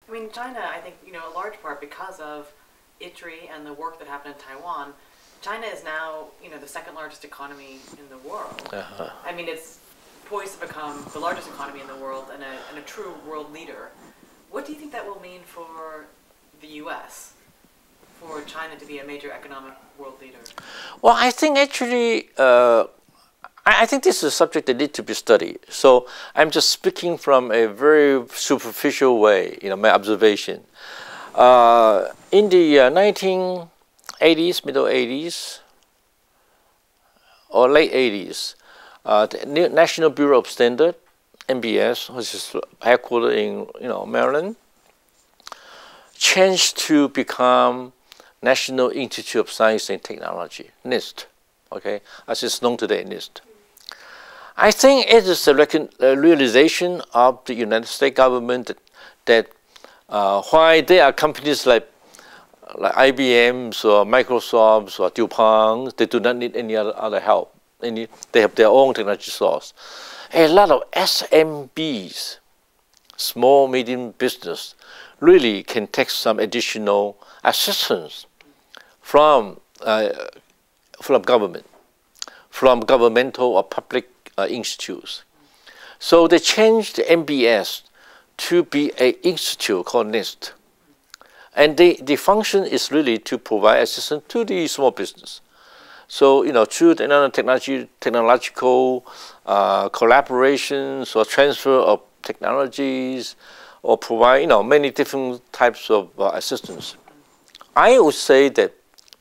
I mean, China, I think, a large part because of ITRI and the work that happened in Taiwan, China is now, the second largest economy in the world. I mean, it's poised to become the largest economy in the world and a true world leader. What do you think that will mean for the U.S., for China to be a major economic world leader? Well, I think actually, I think this is a subject that needs to be studied. So I'm just speaking from a very superficial way, my observation. In the 1980s, middle 80s, or late 80s, the National Bureau of Standards, NBS, which is headquartered in Maryland, changed to become National Institute of Science and Technology, NIST, okay, as it's known today, NIST. I think it is a realization of the United States government that why there are companies like IBM's or Microsoft's or DuPont, they do not need any other help. They have their own technology source. A lot of SMBs, small, medium business, really can take some additional assistance from government, from governmental or public institutes. So they changed the NBS to be an institute called NIST. And the function is really to provide assistance to the small business. So, through technological collaborations or transfer of technologies, or provide, many different types of assistance. I would say that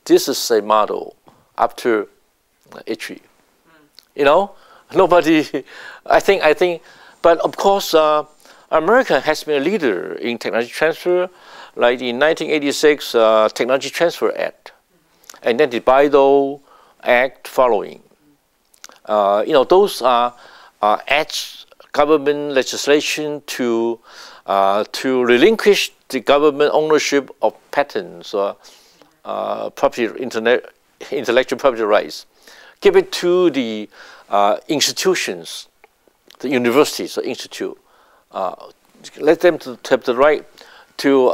this is a model after ITRI. Nobody, I think, but of course, America has been a leader in technology transfer, like the 1986 Technology Transfer Act, and then the Bayh-Dole Act following. Those are acts, government legislation to relinquish the government ownership of patents or intellectual property rights, give it to the institutions, the universities or institute, let them to have the right to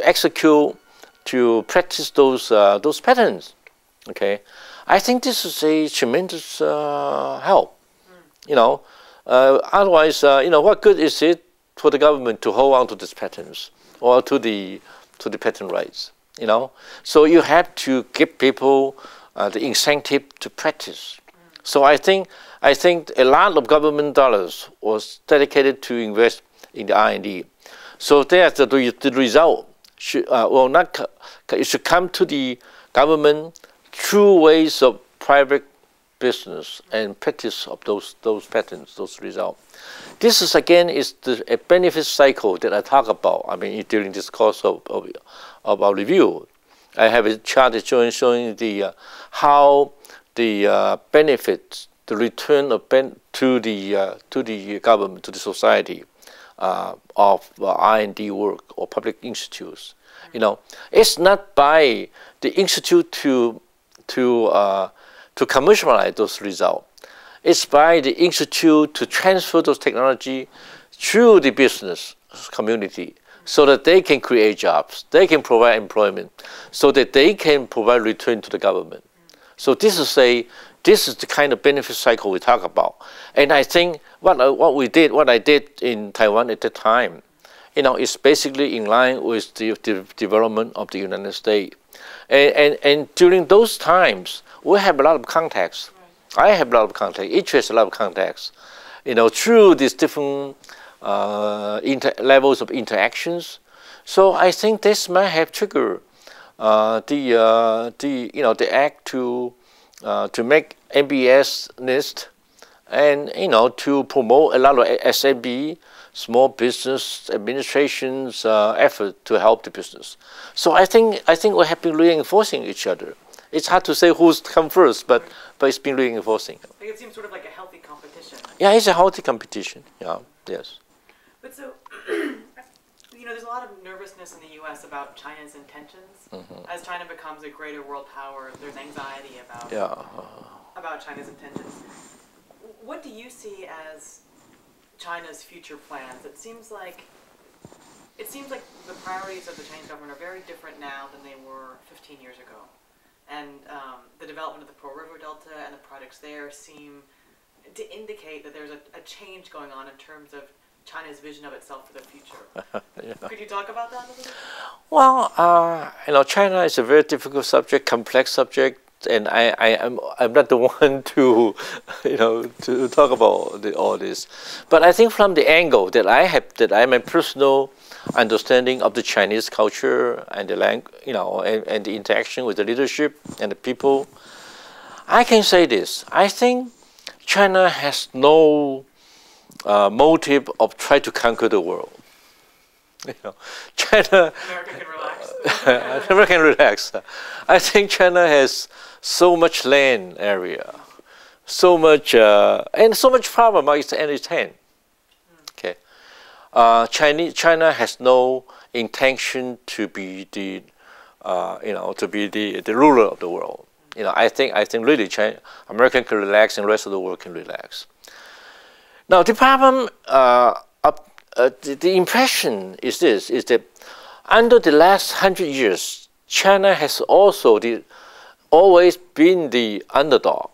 execute, to practice those patents. Okay, I think this is a tremendous help. Otherwise, what good is it for the government to hold on to these patents or to the patent rights? So you have to give people the incentive to practice. So I think a lot of government dollars was dedicated to invest in the R&D. So there's the result should it should come to the government through ways of private business and practice of those patents, those results. This is again a benefit cycle that I talk about. I mean, during this course of our review, I have a chart showing the how the benefits, the return of to the government, to the society of R&D work or public institutes. It's not by the institute to commercialize those results. It's by the institute to transfer those technology through the business community so that they can create jobs, they can provide employment, so that they can provide return to the government. So this is the kind of benefit cycle we talk about. And I think what I did in Taiwan at the time, is basically in line with the development of the United States. And during those times, we have a lot of contacts. I have a lot of contacts. Each has a lot of contacts. Through these different levels of interactions. So I think this might have triggered the act to make NBS NIST, and to promote a lot of SMB, small business administration's effort to help the business. So I think we have been reinforcing each other. It's hard to say who's come first, but it's been reinforcing. I think it seems sort of like a healthy competition. Yeah, it's a healthy competition. Yeah, yes. But so, there's a lot of nervousness in the U.S. about China's intentions. As China becomes a greater world power, there's anxiety about China's intentions. What do you see as China's future plans? It seems like it seems like the priorities of the Chinese government are very different now than they were 15 years ago. And the development of the Pearl River Delta and the projects there seem to indicate that there's a change going on in terms of China's vision of itself for the future. Yeah. Could you talk about that a little bit? Well, China is a very difficult subject, complex subject, and I'm not the one to, to talk about all this. But I think from the angle that I have, that I'm a personal understanding of the Chinese culture and the language, and the interaction with the leadership and the people, I can say this: I think China has no motive of trying to conquer the world. China. America can relax. America can relax. I think China has so much land area, so much and so much problem in its hand. Okay, China has no intention to be the, the ruler of the world. I think really America can relax and the rest of the world can relax. Now the problem, the impression is this: is that under the last 100 years, China has also always been the underdog.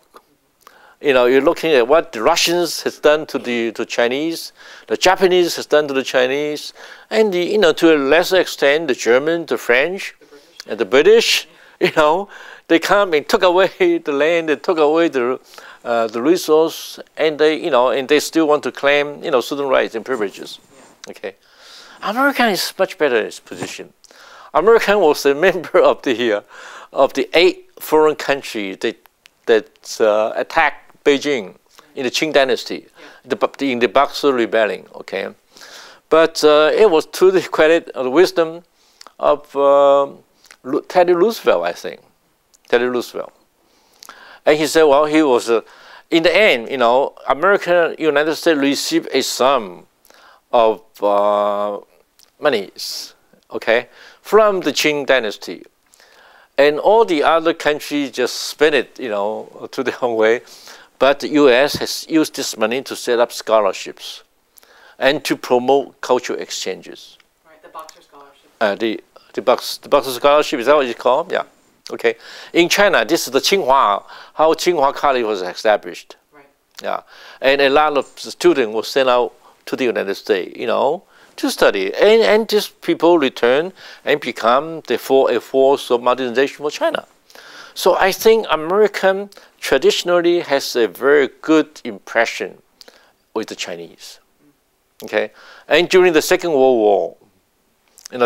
You're looking at what the Russians has done to Chinese, the Japanese has done to the Chinese, and to a lesser extent the German, the French, and the British. They come and took away the land, they took away the resource, and they still want to claim certain rights and privileges. Okay, America is much better in its position. America was a member of the 8 foreign countries that attacked Beijing in the Qing dynasty, in the Boxer Rebellion. Okay, but it was to the credit of the wisdom of Teddy Roosevelt, I think. Teddy Roosevelt, and he said, well, he was in the end, United States received a sum of monies, okay, from the Qing dynasty, and all the other countries just spent it, to their own way. But the U.S. has used this money to set up scholarships and to promote cultural exchanges. Right, the Boxer Scholarship. The Boxer Scholarship, is that what it's called? Yeah. Okay. In China, this is the Tsinghua, how Tsinghua College was established. Right. Yeah. And a lot of students were sent out to the United States, to study. And these people return and become a force of modernization for China. So I think American traditionally has a very good impression with the Chinese. Okay. And during the Second World War,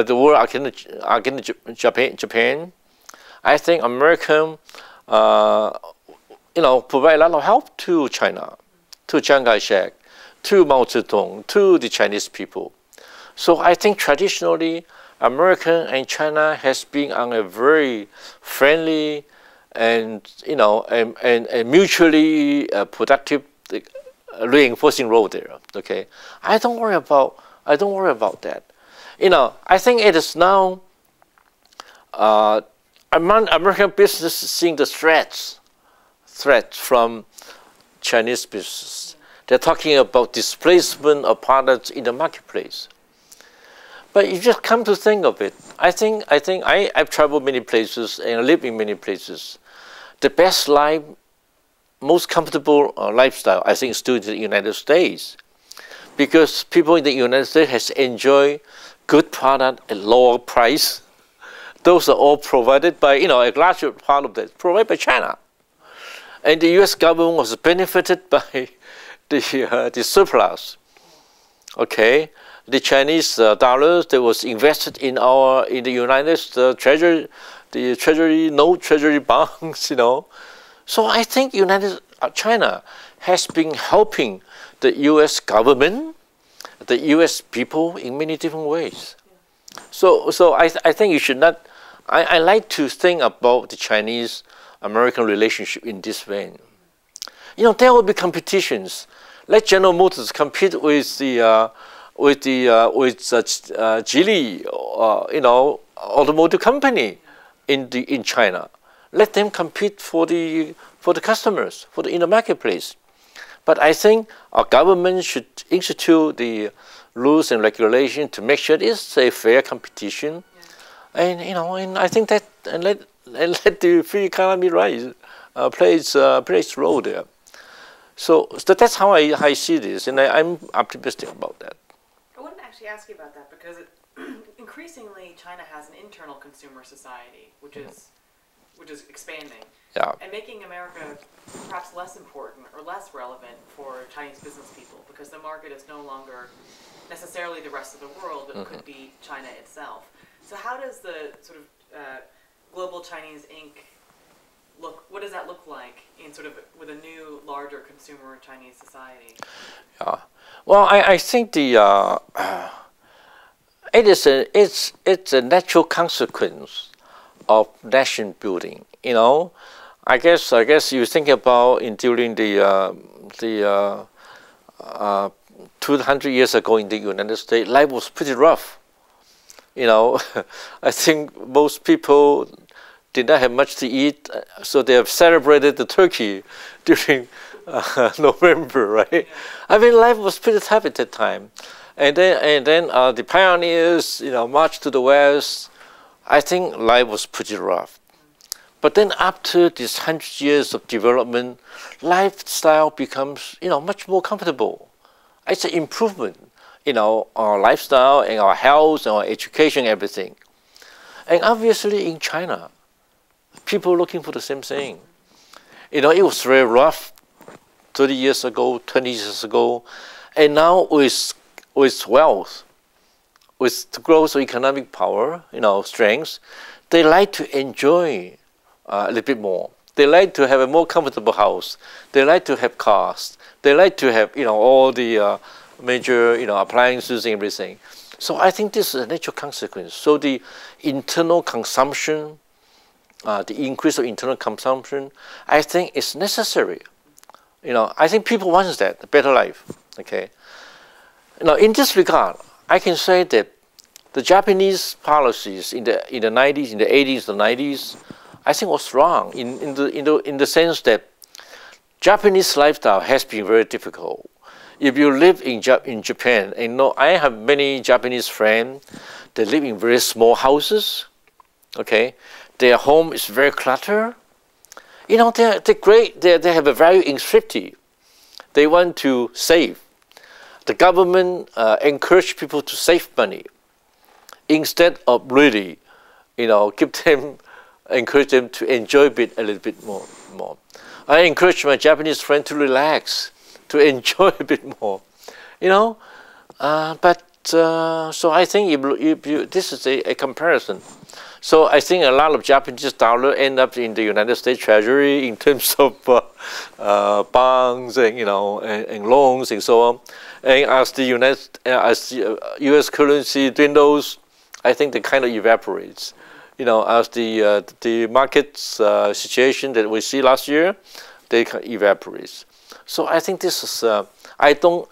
the war against Japan, I think American, provide a lot of help to China, to Chiang Kai-shek, to Mao Zedong, to the Chinese people. So I think traditionally, America and China has been on a very friendly and and mutually productive reinforcing road there. Okay, I don't worry about that. I think it is now. American business seeing the threats from Chinese business. They're talking about displacement of products in the marketplace. But you just come to think of it, I've traveled many places and lived in many places. The best life, most comfortable lifestyle, I think, is still in the United States, because people in the United States has enjoyed good product at lower price. Those are all provided by, a larger part of that provided by China. And the U.S. government was benefited by the surplus. Okay, the Chinese dollars that was invested in the United States treasury, the treasury bonds, So I think China has been helping the U.S. government, the U.S. people in many different ways. So I think you should not. I like to think about the Chinese-American relationship in this vein. There will be competitions. Let General Motors compete with Geely, automotive company in China. Let them compete for the customers, in the marketplace. But I think our government should institute the rules and regulation to make sure it's a fair competition. Yeah. And and I think that let the free economy rise plays its role there. So that's how I see this, and I'm optimistic about that. I wanted to actually ask you about that because increasingly China has an internal consumer society, which is expanding, and making America perhaps less important or less relevant for Chinese business people because the market is no longer necessarily the rest of the world, but could be China itself. So how does the sort of Global Chinese Inc. look? What does that look like in sort of with a new, larger consumer Chinese society? Yeah, well, I think it's a natural consequence of nation building. I guess you think about during the 200 years ago in the United States, life was pretty rough. I think most people did not have much to eat, so they have celebrated the turkey during November, right? Yeah. I mean, life was pretty tough at that time, and then the pioneers, marched to the west. I think life was pretty rough, but then after these 100 years of development, lifestyle becomes much more comfortable. It's an improvement. Our lifestyle and our health and our education, everything. And obviously in China, people are looking for the same thing. It was very rough 30 years ago, 20 years ago. And now with wealth, with the growth of economic power, strength, they like to enjoy a little bit more. They like to have a more comfortable house. They like to have cars. They like to have, all the major, appliances and everything. So I think this is a natural consequence. So the internal consumption, the increase of internal consumption, I think is necessary. I think people want that, a better life. Okay. Now, in this regard, I can say that the Japanese policies in the 90s, in the 80s, the 90s, I think was wrong in the sense that Japanese lifestyle has been very difficult. If you live in Japan, and I have many Japanese friends, they live in very small houses. Okay, their home is very cluttered. They're great. They have a value in thrifty. They want to save. The government encourage people to save money instead of really, encourage them to enjoy it a little bit more. I encourage my Japanese friend to relax, to enjoy a bit more, so I think this is a comparison. So I think a lot of Japanese dollar end up in the United States Treasury in terms of bonds and and loans and so on. And as the U.S. currency dwindles, I think it kind of evaporates. As the market situation that we see last year, they evaporates. So I think this is I don't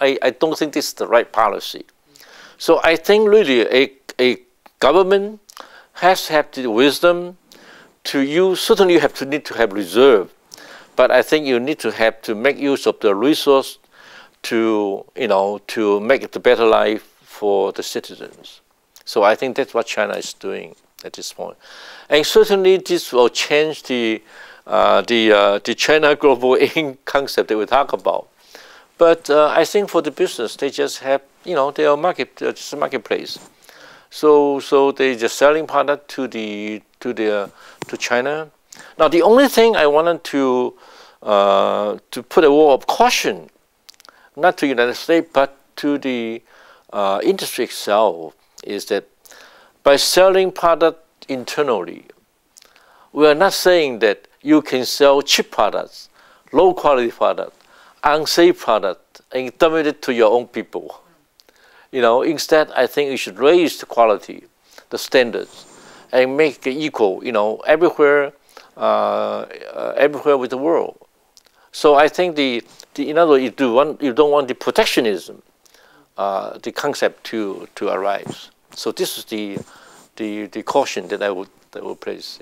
think this is the right policy. So I think really a government has to have the wisdom to use. Certainly, you need to have reserve, but I think you need to make use of the resource to make it a better life for the citizens. So I think that's what China is doing at this point, and certainly this will change the China Global Inc. concept that we talk about. But I think for the business, they just have their just a marketplace. So they just selling product to China. Now the only thing I wanted to put a word of caution, not to the United States but to the industry itself, is that by selling product internally, we are not saying that you can sell cheap products, low quality products, unsafe products, and dump it to your own people. Instead, I think you should raise the quality, the standards, and make it equal, everywhere with the world. So I think in other words, you don't want the protectionism, the concept to arise. So this is the caution that I would place.